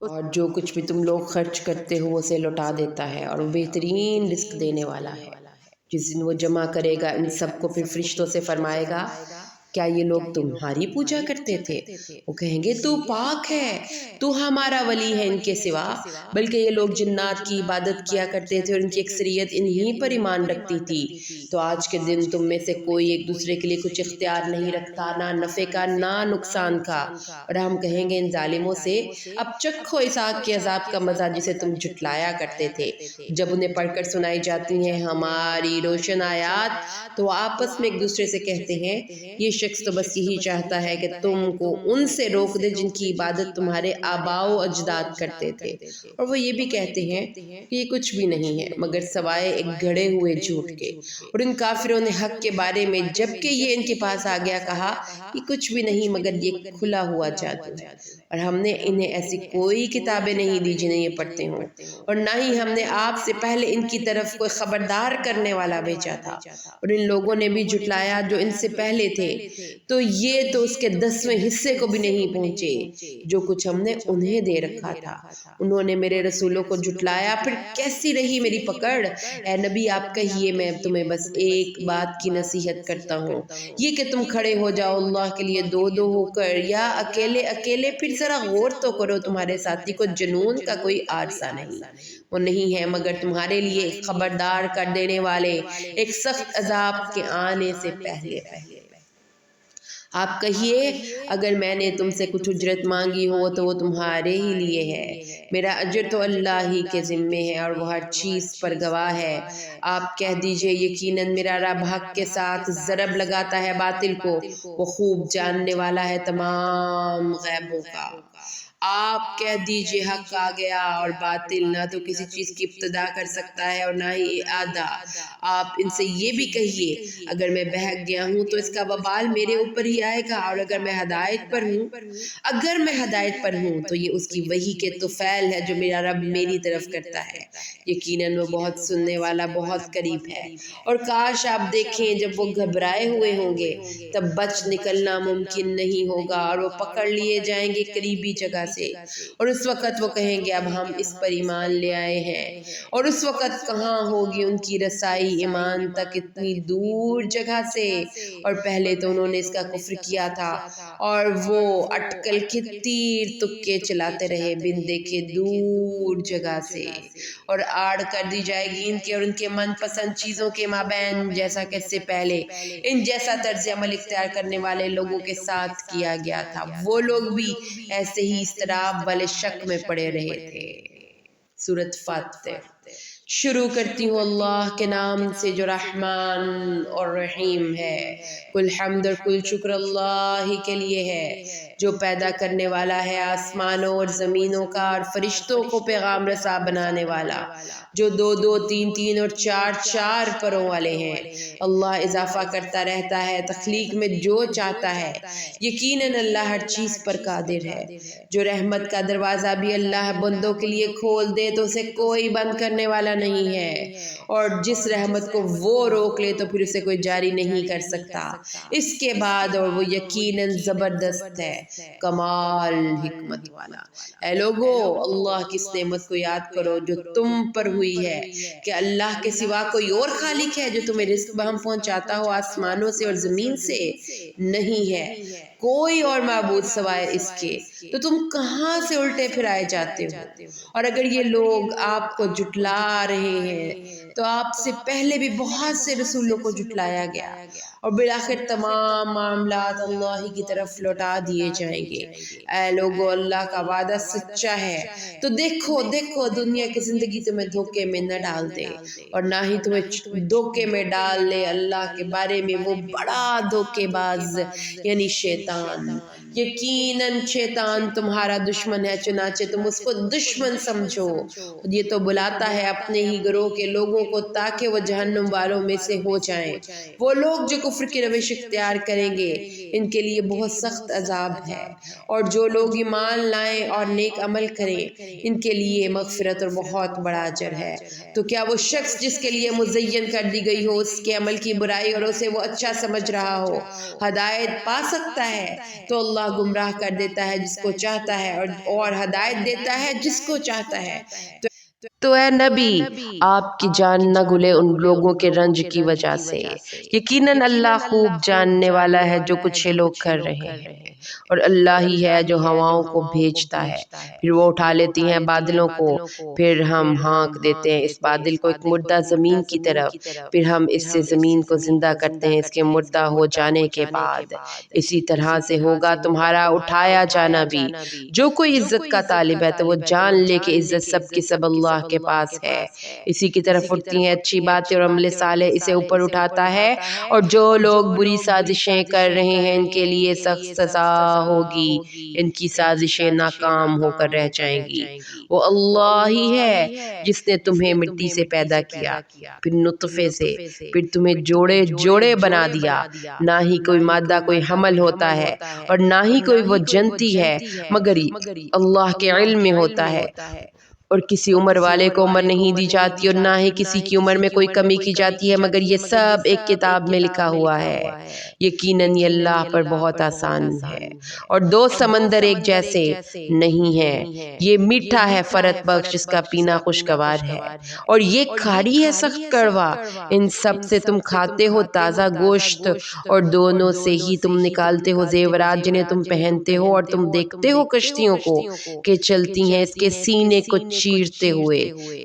اور جو کچھ بھی تم لوگ خرچ کرتے ہو اسے لوٹا دیتا ہے، اور وہ بہترین رزق دینے والا ہے۔ جس دن وہ جمع کرے گا ان سب کو پھر فرشتوں سے فرمائے گا کیا یہ لوگ تمہاری پوجا کرتے تھے؟ وہ کہیں گے تو پاک ہے، تو ہمارا ولی ہے ان کے سوا، بلکہ یہ لوگ جنات کی عبادت کیا کرتے تھے اور ان کی اکثریت انہی پر ایمان رکھتی تھی۔ تو آج کے دن تم میں سے کوئی ایک دوسرے کے لیے کچھ اختیار نہیں رکھتا، نہ نفع کا نہ نقصان کا، اور ہم کہیں گے ان ظالموں سے اب چکھو اس آگ کے عذاب کا مزہ جسے تم جھٹلایا کرتے تھے۔ جب انہیں پڑھ کر سنائی جاتی ہیں ہماری روشن آیات تو وہ آپس میں ایک دوسرے سے کہتے ہیں یہ شخص تو بس یہی چاہتا ہے کہ تم کو ان سے روک دے جن کی عبادت تمہارے آباء و اجداد کرتے تھے، اور وہ یہ بھی کہتے ہیں کہ یہ کچھ بھی نہیں ہے مگر سوائے ایک گھڑے ہوئے جھوٹ کے۔ اور ان کافروں نے حق کے بارے میں جب کہ یہ ان کے پاس آ گیا کہا یہ کچھ بھی نہیں مگر یہ کھلا ہوا جادو ہے، اور ہم نے انہیں ایسی کوئی کتابیں نہیں دی جنہیں یہ پڑھتے ہوں، اور نہ ہی ہم نے آپ سے پہلے ان کی طرف کوئی خبردار کرنے والا بھیجا تھا، اور ان لوگوں نے بھی جھٹلایا جو ان سے پہلے تھے، تو یہ تو اس کے 10ویں حصے کو بھی نہیں پہنچے جو کچھ ہم نے انہیں دے رکھا تھا۔ انہوں نے میرے رسولوں کو جھٹلایا، پھر کیسی رہی میری پکڑ۔ اے نبی آپ کہیے میں تمہیں بس ایک بات کی نصیحت کرتا ہوں، یہ کہ تم کھڑے ہو جاؤ اللہ کے لیے 2 ہو کر یا اکیلے اکیلے، پھر ذرا غور تو کرو تمہارے ساتھی کو جنون کا کوئی عارضہ نہیں، وہ نہیں ہے مگر تمہارے لیے ایک خبردار کر دینے والے، ایک سخت عذاب کے آنے سے پہلے پہلے۔ آپ کہیے اگر میں نے تم سے کچھ اجرت مانگی ہو تو وہ تمہارے ہی لیے ہے، میرا اجر تو اللہ ہی کے ذمے ہے اور وہ ہر چیز پر گواہ ہے۔ آپ کہہ دیجئے یقیناً میرا رب حق کے ساتھ ضرب لگاتا ہے باطل کو، وہ خوب جاننے والا ہے تمام غیبوں کا۔ آپ کہہ دیجئے حق آ گیا اور باطل نہ تو کسی چیز کی ابتدا کر سکتا ہے اور نہ ہی اعادہ۔ آپ ان سے یہ بھی کہیے اگر میں بہک گیا ہوں تو اس کا وبال میرے اوپر ہی آئے گا، اور اگر میں ہدایت پر ہوں تو یہ اس کی وحی کے طفیل ہے جو میرا رب میری طرف کرتا ہے، یقیناً وہ بہت سننے والا بہت قریب ہے۔ اور کاش آپ دیکھیں جب وہ گھبرائے ہوئے ہوں گے تب بچ نکلنا ممکن نہیں ہوگا اور وہ پکڑ لیے جائیں گے قریبی جگہ سے، اور اس وقت وہ کہیں گے اب ہم اس پر ایمان لے آئے ہیں، اور اس وقت کہاں ہوگی ان کی رسائی ایمان تک اتنی دور جگہ سے، اور پہلے تو انہوں نے اس کا کفر کیا تھا اور وہ اٹکل کے تیر تکے چلاتے رہے بن دیکھے دور جگہ سے، اور آڑ کر دی جائے گی ان کے اور ان کے من پسند چیزوں کے مابین، جیسا کہ اس سے پہلے ان جیسا طرز عمل اختیار کرنے والے لوگوں کے ساتھ کیا گیا تھا۔ وہ لوگ بھی ایسے ہی اضطراب والے شک میں پڑے رہے تھے۔ سورۃ فاتر شروع کرتی ہوں اللہ کے نام سے جو رحمان اور رحیم ہے۔ کل حمد اور کل شکر اللہ ہی کے لیے ہے جو پیدا کرنے والا ہے آسمانوں اور زمینوں کا اور فرشتوں کو پیغام رساں بنانے والا، جو دو دو تین تین اور چار چار پروں والے ہیں۔ اللہ اضافہ کرتا رہتا ہے تخلیق میں جو چاہتا ہے، یقیناً اللہ ہر چیز پر قادر ہے۔ جو رحمت کا دروازہ بھی اللہ بندوں کے لیے کھول دے تو اسے کوئی بند کرنے والا نہیں ہے، اور جس رحمت کو وہ روک لے تو پھر اسے کوئی جاری نہیں کر سکتا اس کے بعد، اور وہ یقیناً زبردست ہے، کمال حکمت والا۔ اے لوگو، اللہ کی اس نعمت کو یاد کرو جو تم پر ہوئی ہے کہ اللہ کے سوا کوئی اور خالق ہے جو تمہیں رزق بہم پہنچاتا ہو آسمانوں سے اور زمین سے؟ نہیں ہے کوئی اور معبود سوائے اس کے، تو تم کہاں سے الٹے پھرائے جاتے ہو؟ اور اگر یہ لوگ آپ کو جھٹلا رہے ہیں تو آپ سے پہلے بھی بہت سے رسولوں کو جھٹلایا گیا، اور بالآخر تمام معاملات اللہ ہی کی طرف لوٹا دیے جائیں گے۔ اے لوگو، اللہ کا وعدہ سچا ہے، تو دیکھو دنیا کی زندگی تمہیں دھوکے میں نہ ڈال دے، اور نہ ہی تمہیں دھوکے میں ڈال لے اللہ کے بارے میں وہ بڑا دھوکے باز یعنی شیطان۔ یقیناً شیطان تمہارا دشمن ہے، چنانچہ تم اس کو دشمن سمجھو۔ یہ تو بلاتا ہے اپنے ہی گروہ کے لوگوں کو تاکہ وہ جہنم والوں میں سے ہو جائیں۔ وہ لوگ جو کفر کی روش اختیار کریں گے ان کے لیے بہت سخت عذاب ہے، اور جو لوگ ایمان لائیں اور نیک عمل کریں ان کے لیے مغفرت اور بہت بڑا اجر ہے۔ تو کیا وہ شخص جس کے لیے مزین کر دی گئی ہو اس کے عمل کی برائی اور اسے وہ اچھا سمجھ رہا ہو ہدایت پا سکتا ہے؟ تو اللہ گمراہ کر دیتا ہے جس کو چاہتا ہے اور ہدایت دیتا ہے جس کو چاہتا ہے۔ تو اے نبی، آپ کی جان نہ گلے ان لوگوں کے رنج کی وجہ سے، یقیناً اللہ خوب جاننے والا ہے جو کچھ یہ لوگ کر رہے ہیں، اور اللہ ہی ہے جو ہواؤں کو بھیجتا ہے، پھر وہ اٹھا لیتی ہیں بادلوں کو، پھر ہم ہانک دیتے ہیں اس بادل کو ایک مردہ زمین کی طرف، پھر ہم اس سے زمین کو زندہ کرتے ہیں اس کے مردہ ہو جانے کے بعد۔ اسی طرح سے ہوگا تمہارا اٹھایا جانا بھی۔ جو کوئی عزت کا طالب ہے تو وہ جان لے کہ عزت سب کی سب اللہ کے پاس ہے، اسی کی طرف اٹھتی ہیں اچھی باتیں اور عمل صالح اسے اوپر اٹھاتا ہے، اور جو لوگ بری سازشیں کر رہے ہیں ان کے لیے سخت سزا ہوگی، ان کی سازشیں ناکام ہو کر رہ جائیں گی۔ وہ اللہ ہی ہے جس نے تمہیں مٹی سے پیدا کیا، پھر نطفے سے، پھر تمہیں جوڑے جوڑے بنا دیا، نہ ہی کوئی مادہ کوئی حمل ہوتا ہے اور نہ ہی کوئی وہ جنتی ہے مگر اللہ کے علم میں ہوتا ہے، اور کسی عمر والے کو عمر نہیں دی جاتی اور نہ ہی کسی کی عمر میں کوئی کمی کی جاتی ہے مگر یہ سب ایک کتاب میں لکھا ہوا ہے۔ یقیناً یہ اللہ پر بہت آسان ہے، اور دو سمندر ایک جیسے نہیں ہیں، یہ میٹھا ہے فرت بخش جس کا پینا خوشگوار ہے، اور یہ کھاری ہے سخت کڑوا۔ ان سب سے تم کھاتے ہو تازہ گوشت، اور دونوں سے ہی تم نکالتے ہو زیورات جنہیں تم پہنتے ہو، اور تم دیکھتے ہو کشتیوں کو کہ چلتی ہیں اس کے سینے کو چیرتے ہوئے،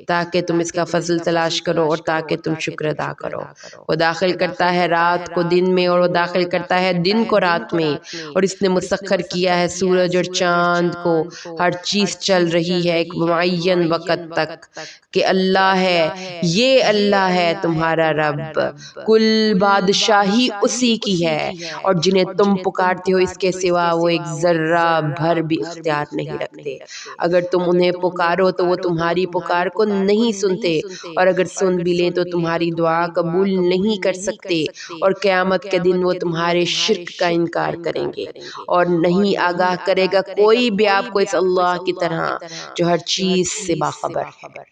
تاکہ تم اس کا فضل تلاش کرو اور تاکہ تم شکر ادا کرو۔ وہ داخل کرتا ہے رات کو دن میں اور وہ داخل کرتا ہے دن کو رات میں، اور اس نے مسخر کیا ہے سورج اور چاند کو، ہر چیز چل رہی ہے ایک معین وقت تک کہ اللہ ہے، یہ اللہ ہے تمہارا رب، کل بادشاہی اسی کی ہے، اور جنہیں تم پکارتے ہو اس کے سوا وہ ایک ذرہ بھر بھی اختیار نہیں رکھتے۔ اگر تم انہیں پکارو تو وہ تمہاری پکار کو نہیں سنتے، اور اگر سن بھی لیں تو تمہاری دعا قبول نہیں کر سکتے، اور قیامت کے دن وہ تمہارے شرک کا انکار کریں گے، اور نہیں آگاہ کرے گا کوئی بھی آپ کو اس اللہ کی طرح جو ہر چیز سے باخبر ہے۔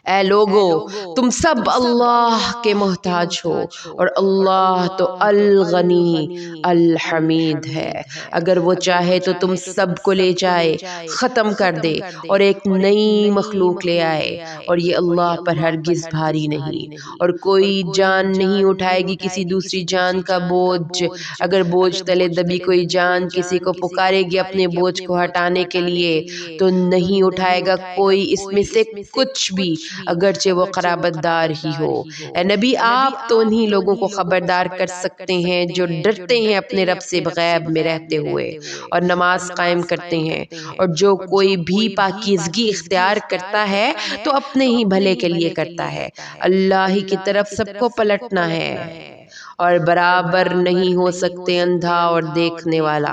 اے لوگو تم سب اللہ کے محتاج ہو اور اللہ تو الغنی الحمید ہے۔ اگر وہ چاہے تو تم سب کو لے جائے، ختم کر دے اور ایک نئی مخلوق لے آئے، اور یہ اللہ پر ہرگز بھاری نہیں، اور کوئی جان نہیں اٹھائے گی کسی دوسری جان کا بوجھ۔ اگر بوجھ تلے دبی کوئی جان کسی کو پکارے گی اپنے بوجھ کو ہٹانے کے لیے تو نہیں اٹھائے گا کوئی اس میں سے کچھ بھی، اگرچہ وہ قرابت دار ہی ہو۔ اے نبی آپ تو انہی لوگوں کو خبردار کر سکتے ہیں جو ڈرتے ہیں اپنے رب سے غیب میں رہتے ہوئے اور نماز قائم کرتے ہیں، اور جو کوئی بھی پاکیزگی اختیار کرتا ہے تو اپنے ہی بھلے کے لیے کرتا ہے، اللہ ہی کی طرف سب کو پلٹنا ہے۔ اور برابر نہیں ہو سکتے اندھا اور دیکھنے والا،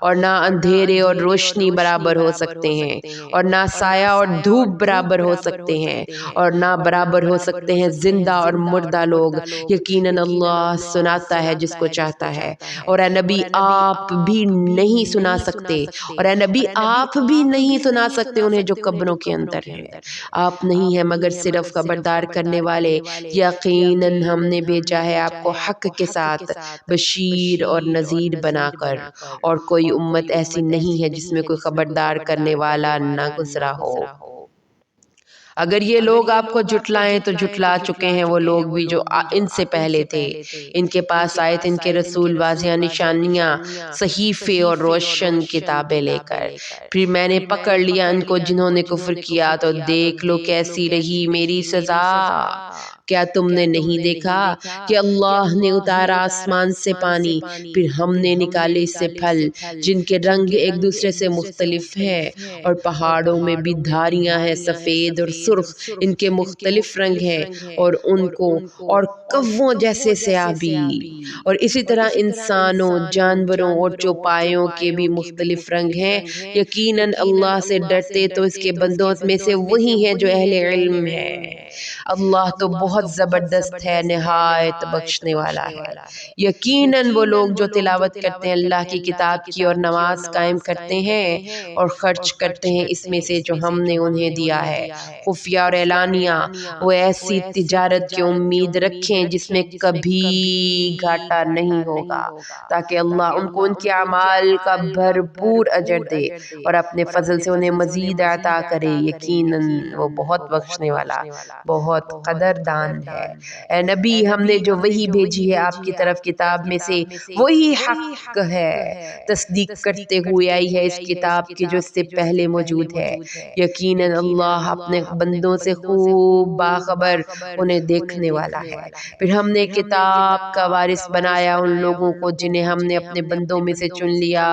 اور نہ اندھیرے اور روشنی برابر ہو سکتے ہیں، اور نہ سایہ اور دھوپ برابر ہو سکتے ہیں، اور نہ برابر ہو سکتے ہیں زندہ اور مردہ لوگ۔ یقیناً اللہ سناتا ہے جس کو چاہتا ہے۔ اور اے نبی آپ بھی نہیں سنا سکتے، اور اے نبی آپ بھی نہیں سنا سکتے انہیں جو قبروں کے اندر ہیں۔ آپ نہیں ہیں مگر صرف خبردار کرنے والے۔ یقیناً ہم نے بھیجا ہے آپ کو حق کے ساتھ بشیر اور نذیر بنا کر، اور کوئی امت ایسی نہیں ہے جس میں کوئی خبردار کرنے والا نہ گزرا ہو۔ اگر یہ لوگ آپ کو جھٹلائیں تو جھٹلا چکے ہیں وہ لوگ بھی جو ان سے پہلے تھے۔ ان کے پاس آئے تھے ان کے رسول واضح نشانیاں، صحیفے اور روشن کتابیں لے کر، پھر میں نے پکڑ لیا ان کو جنہوں نے کفر کیا، تو دیکھ لو کیسی رہی میری سزا۔ کیا تم نے نہیں دیکھا کہ اللہ نے اتارا آسمان سے پانی، پھر ہم نے نکالے اس سے پھل جن کے رنگ ایک دوسرے سے مختلف ہیں، اور پہاڑوں میں بھی دھاریاں ہیں سفید اور سرخ، ان کے مختلف رنگ ہیں، اور ان کو اور کووں جیسے سیاہ بھی، اور اسی طرح انسانوں، جانوروں اور چوپایوں کے بھی مختلف رنگ ہیں۔ یقیناً اللہ سے ڈرتے تو اس کے بندوں میں سے وہی ہیں جو اہل علم ہیں۔ اللہ تو بہت زبردست ہے، نہایت بخشنے والا ہے۔ یقیناً وہ لوگ جو تلاوت کرتے ہیں اللہ کی کتاب کی اور نماز قائم کرتے ہیں اور خرچ کرتے ہیں اس میں سے جو ہم نے انہیں دیا ہے خفیہ اور اعلانیہ، وہ ایسی تجارت کی امید رکھیں جس میں کبھی گھاٹا نہیں ہوگا، تاکہ اللہ ان کو ان کے اعمال کا بھرپور اجر دے اور اپنے فضل سے انہیں مزید عطا کرے۔ یقیناً وہ بہت بخشنے والا، بہت قدردان ہے۔ اے نبی ہم نے جو وحی بھیجی ہے آپ کی طرف کتاب میں سے وہی حق ہے، تصدیق کرتے ہوئے آئی ہے اس کتاب کی جو اس سے پہلے موجود ہے۔ یقیناً اللہ اپنے بندوں سے خوب باخبر، انہیں دیکھنے والا ہے۔ پھر ہم نے کتاب کا وارث بنایا ان لوگوں کو جنہیں ہم نے اپنے بندوں میں سے چن لیا،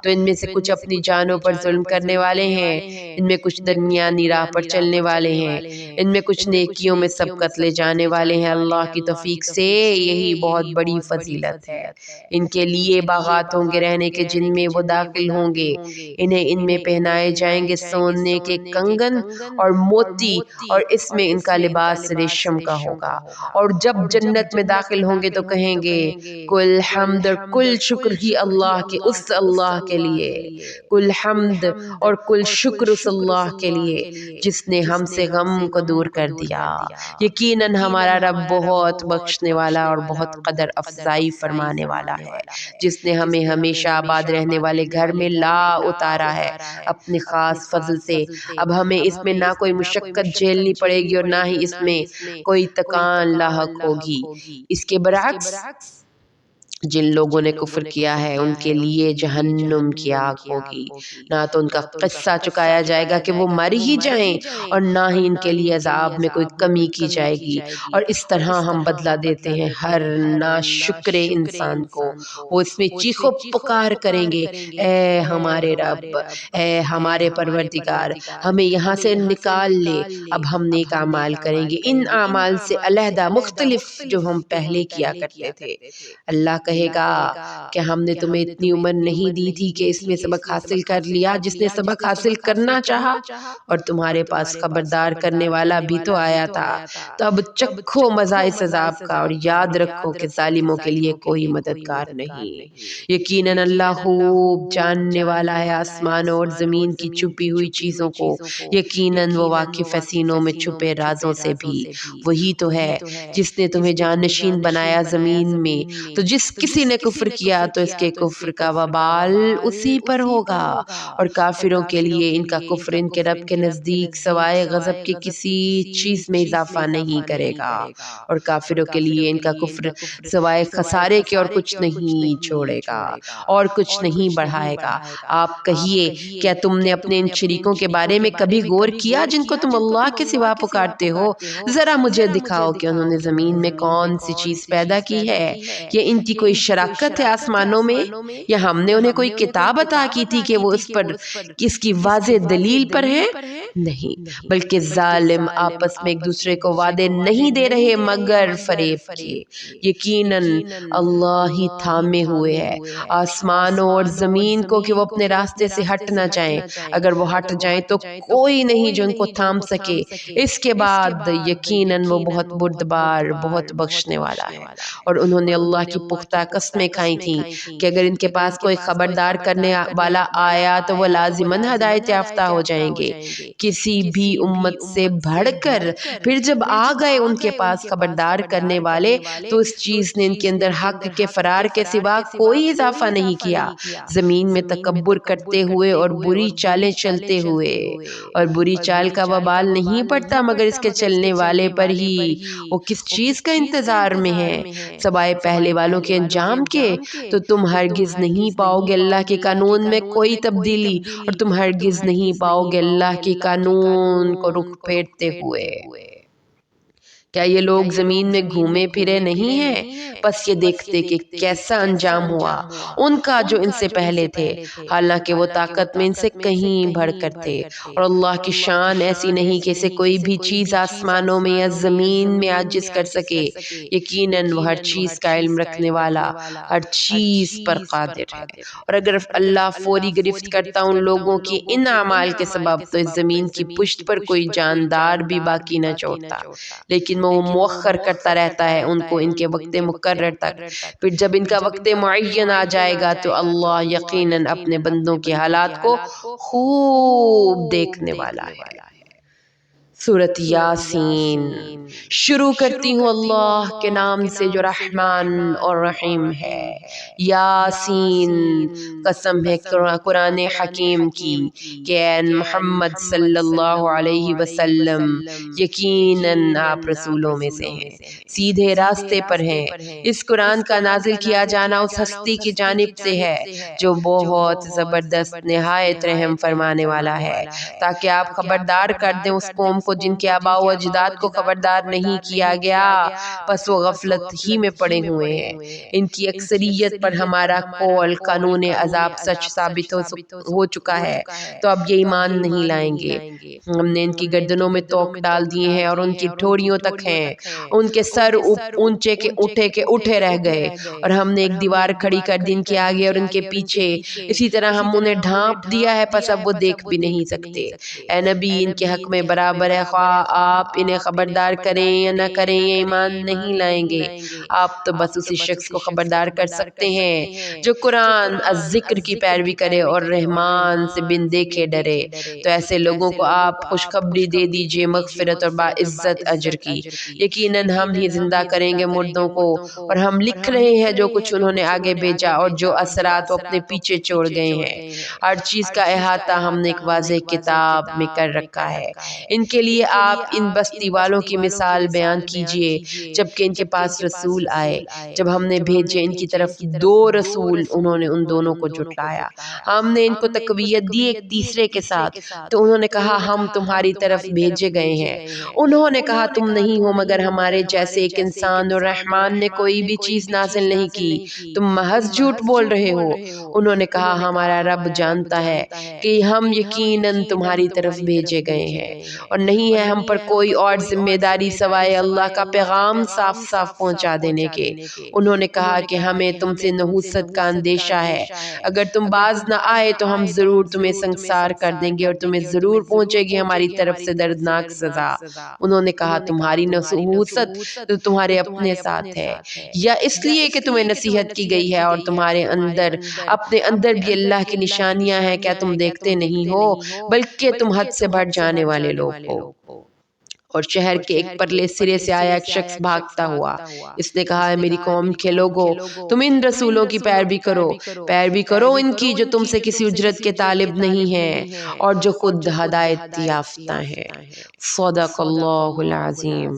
تو ان میں سے کچھ اپنی جانوں پر ظلم کرنے والے ہیں، ان میں کچھ درمیانی راہ پر چلنے والے ہیں، ان میں کچھ نیکیوں میں سبقت لے جانے والے ہیں۔ اللہ کی توفیق سے یہی بہت بڑی فضیلت ہے۔ ان کے لیے باغات ہوں گے رہنے کے جن میں وہ داخل ہوں گے، انہیں ان میں پہنائے جائیں گے سونے کے کنگن اور موتی، اور اس میں ان کا لباس ریشم کا ہوگا۔ اور جب جنت میں داخل ہوں گے تو کہیں گے کل حمد اور کل شکر ہی اللہ کے، اس اللہ کے لیے، کل حمد اور کل شکر اس اللہ کے لیے جس نے ہم سے غم کو دور کر دیا۔ یقیناً ہمارا رب بہت بخشنے والا اور بہت قدر افزائی فرمانے والا ہے، جس نے ہمیں ہمیشہ آباد رہنے والے گھر میں لا اتارا ہے اپنے خاص فضل سے۔ اب ہمیں اس میں نہ کوئی مشقت جھیلنی پڑے گی اور نہ ہی اس میں کوئی تکان لاحق ہوگی۔ اس کے برعکس جن لوگوں نے کفر کیا ہے ان کے لیے جہنم کی آگ ہوگی، نہ تو ان کا قصہ چکایا جائے گا کہ وہ مر ہی جائیں، اور نہ ہی ان کے لیے عذاب میں کوئی کمی کی جائے گی۔ اور اس طرح ہم بدلہ دیتے ہیں ہر ناشکر انسان کو، وہ اس میں چیخ و پکار کریں گے اے ہمارے رب، اے ہمارے پروردگار، ہمیں یہاں سے نکال لے، اب ہم نیک اعمال کریں گے ان اعمال سے علیحدہ مختلف جو ہم پہلے کیا کرتے تھے۔ اللہ کہے گا کہ ہم نے تمہیں اتنی عمر نہیں دی تھی کہ اس میں سبق حاصل کر لیا، جس نے سبق حاصل کرنا چاہا اور تمہارے پاس خبردار کرنے والا بھی تو آیا تھا، تو اب چکھو مزہ اس عذاب کا اور یاد رکھو کہ ظالموں کے لیے کوئی مددگار نہیں۔ یقیناً اللہ خوب جاننے والا ہے آسمانوں اور زمین کی چھپی ہوئی چیزوں کو، یقیناً وہ واقف ہے سینوں میں چھپے رازوں سے بھی۔ وہی تو ہے جس نے تمہیں جانشین بنایا زمین میں، تو جس کسی نے کفر کیا تو اس کے کفر کا وبال اسی پر ہوگا، اور کافروں کے لیے ان کا کفر ان کے رب کے نزدیک سوائے غضب کے کسی چیز میں اضافہ نہیں کرے گا، اور کافروں کے لیے ان کا کفر سوائے خسارے کے اور کچھ نہیں چھوڑے گا اور کچھ نہیں بڑھائے گا۔ آپ کہیے کیا تم نے اپنے ان شریکوں کے بارے میں کبھی غور کیا جن کو تم اللہ کے سوا پکارتے ہو؟ ذرا مجھے دکھاؤ کہ انہوں نے زمین میں کون سی چیز پیدا کی ہے، یا ان کی کوئی شراکت ہے آسمانوں میں، یا ہم نے انہیں کوئی کتاب عطا کی تھی کہ وہ اس پر کس کی واضح دلیل پر ہے؟ نہیں، بلکہ ظالم آپس میں ایک دوسرے کو وعدے نہیں دے رہے مگر فریب کے۔ یقیناً اللہ ہی تھامے ہوئے ہے آسمانوں اور زمین کو کہ وہ اپنے راستے سے ہٹ نہ جائیں، اگر وہ ہٹ جائیں تو کوئی نہیں جو ان کو تھام سکے، اس کے بعد یقیناً وہ بہت بردبار بہت بخشنے والا ہے۔ اور انہوں نے اللہ کی پختہ قسمیں کھائی تھیں کہ اگر ان کے پاس کوئی خبردار کرنے والا آیا تو وہ لازماً ہدایت یافتہ ہو جائیں گے کسی بھی امت سے بڑھ کر۔ پھر جب آ گئے ان کے پاس خبردار کرنے والے تو اس چیز نے ان کے اندر حق کے فرار کے سوا کوئی اضافہ نہیں کیا، زمین میں تکبر کرتے ہوئے اور بری چالیں چلتے ہوئے، اور بری چال کا وبال نہیں پڑتا مگر اس کے چلنے والے پر ہی۔ وہ کس چیز کا انتظار میں ہے سوائے پہلے والوں کے انجام کے؟ تو تم ہرگز نہیں پاؤ گے اللہ کے قانون میں کوئی تبدیلی، اور تم ہرگز نہیں پاؤ گے اللہ کے قانون کو رخ پھیرتے ہوئے۔ کیا یہ لوگ زمین میں گھومے پھرے نہیں ہیں؟ بس یہ دیکھتے کہ کیسا انجام ہوا ان کا جو ان سے پہلے تھے، حالانکہ وہ طاقت میں ان سے کہیں بڑھ کر تھے، اور اللہ کی شان ایسی نہیں کہ اسے کوئی بھی چیز آسمانوں میں یا زمین میں عاجز کر سکے۔ یقیناً وہ ہر چیز کا علم رکھنے والا، ہر چیز پر قادر ہے۔ اور اگر اللہ فوری گرفت کرتا ان لوگوں کی ان اعمال کے سبب تو اس زمین کی پشت پر کوئی جاندار بھی باقی نہ چھوڑتا، لیکن وہ مؤخر کرتا رہتا ہے ان کو ان کے وقت مقرر تک۔ پھر جب ان کا وقت معین آ جائے گا تو اللہ یقیناً اپنے بندوں کے حالات کو خوب دیکھنے والا ہے۔ سورۃ یاسین شروع کرتی ہوں اللہ کے نام سے جو رحمان اور رحیم ہے۔ یاسین قسم ہے قرآن حکیم کی کہ اے محمد صلی اللہ علیہ وسلم یقیناً آپ رسولوں میں سے ہیں، سیدھے راستے پر ہیں۔ اس قرآن کا نازل کیا جانا اس ہستی کی جانب سے ہے جو بہت زبردست نہایت رحم فرمانے والا ہے، تاکہ آپ خبردار کر دیں اس قوم کو جن کے آباء و اجداد کو خبردار نہیں کیا گیا، پس وہ غفلت ہی میں پڑے ہوئے ہیں۔ ان کی اکثریت پر ہمارا قول قانون عذاب سچ ثابت ہو چکا ہے، تو اب یہ ایمان نہیں لائیں گے۔ ہم نے ان کی گردنوں میں توق ڈال دیے ہیں اور ان کی ٹھوڑیوں تک ہیں، ان کے سر اونچے کے اٹھے رہ گئے، اور ہم نے ایک دیوار کھڑی کر دی ان کے آگے اور ان کے پیچھے، اسی طرح ہم انہیں ڈھانپ دیا ہے، پس اب وہ دیکھ بھی نہیں سکتے۔ اے نبی ان کے حق میں برابر ہے خواہ آپ انہیں خبردار کریں یا نہ کریں، یہ ایمان نہیں لائیں گے۔ آپ تو بس اسی شخص کو خبردار کر سکتے ہیں جو قرآن الذکر کی پیروی کرے اور رحمان سے بن دیکھے ڈرے، تو ایسے لوگوں کو آپ خوشخبری دے دیجئے مغفرت اور باعزت اجر کی۔ یقیناً ہم ہی زندہ کریں گے مردوں کو، اور ہم لکھ رہے ہیں جو کچھ انہوں نے آگے بھیجا اور جو اثرات وہ اپنے پیچھے چھوڑ گئے ہیں۔ ہر چیز کا احاطہ ہم نے ایک واضح کتاب میں کر رکھا ہے۔ ان کے لیے آپ ان بستی والوں کی مثال بیان کیجئے جبکہ ان کے پاس رسول آئے، جب ہم نے بھیجے ان کی طرف دو رسول، انہوں نے ان دونوں کو جھٹلایا۔ ہم نے ان کو تقویت دی ایک تیسرے کے ساتھ، تو انہوں نے کہا ہم تمہاری طرف بھیجے گئے ہیں۔ انہوں نے کہا تم نہیں ہو مگر ہمارے جیسے ایک انسان، اور رحمان نے کوئی بھی چیز نازل نہیں کی، تم محض جھوٹ بول رہے ہو۔ انہوں نے کہا ہمارا رب جانتا ہے کہ ہم یقیناً تمہاری طرف بھیجے گئے ہیں، اور نہیں نہیں ہے ہم پر کوئی اور ذمہ داری سوائے اللہ کا پیغام صاف صاف پہنچا دینے کے۔ انہوں نے کہا کہ ہمیں تم سے نحوست کا اندیشہ ہے، اگر تم باز نہ آئے تو ہم ضرور تمہیں سنگسار کر دیں گے اور تمہیں ضرور پہنچے گی ہماری طرف سے دردناک سزا۔ انہوں نے کہا تمہاری نحوست تو تمہارے اپنے ساتھ ہے، یا اس لیے کہ تمہیں نصیحت کی گئی ہے اور تمہارے اندر اپنے اندر بھی اللہ کی نشانیاں ہیں، کیا تم دیکھتے نہیں ہو؟ بلکہ تم حد سے بڑھ جانے والے لوگ ہو۔ اور شہر کے ایک پرلے سرے سے آیا ایک شخص بھاگتا ہوا، اس نے کہا ہے میری قوم کے لوگوں، تم ان رسولوں کی پیروی کرو ان کی جو تم سے کسی اجرت کے طالب نہیں ہیں اور جو خود ہدایت یافتہ ہیں۔ صدق اللہ العظیم۔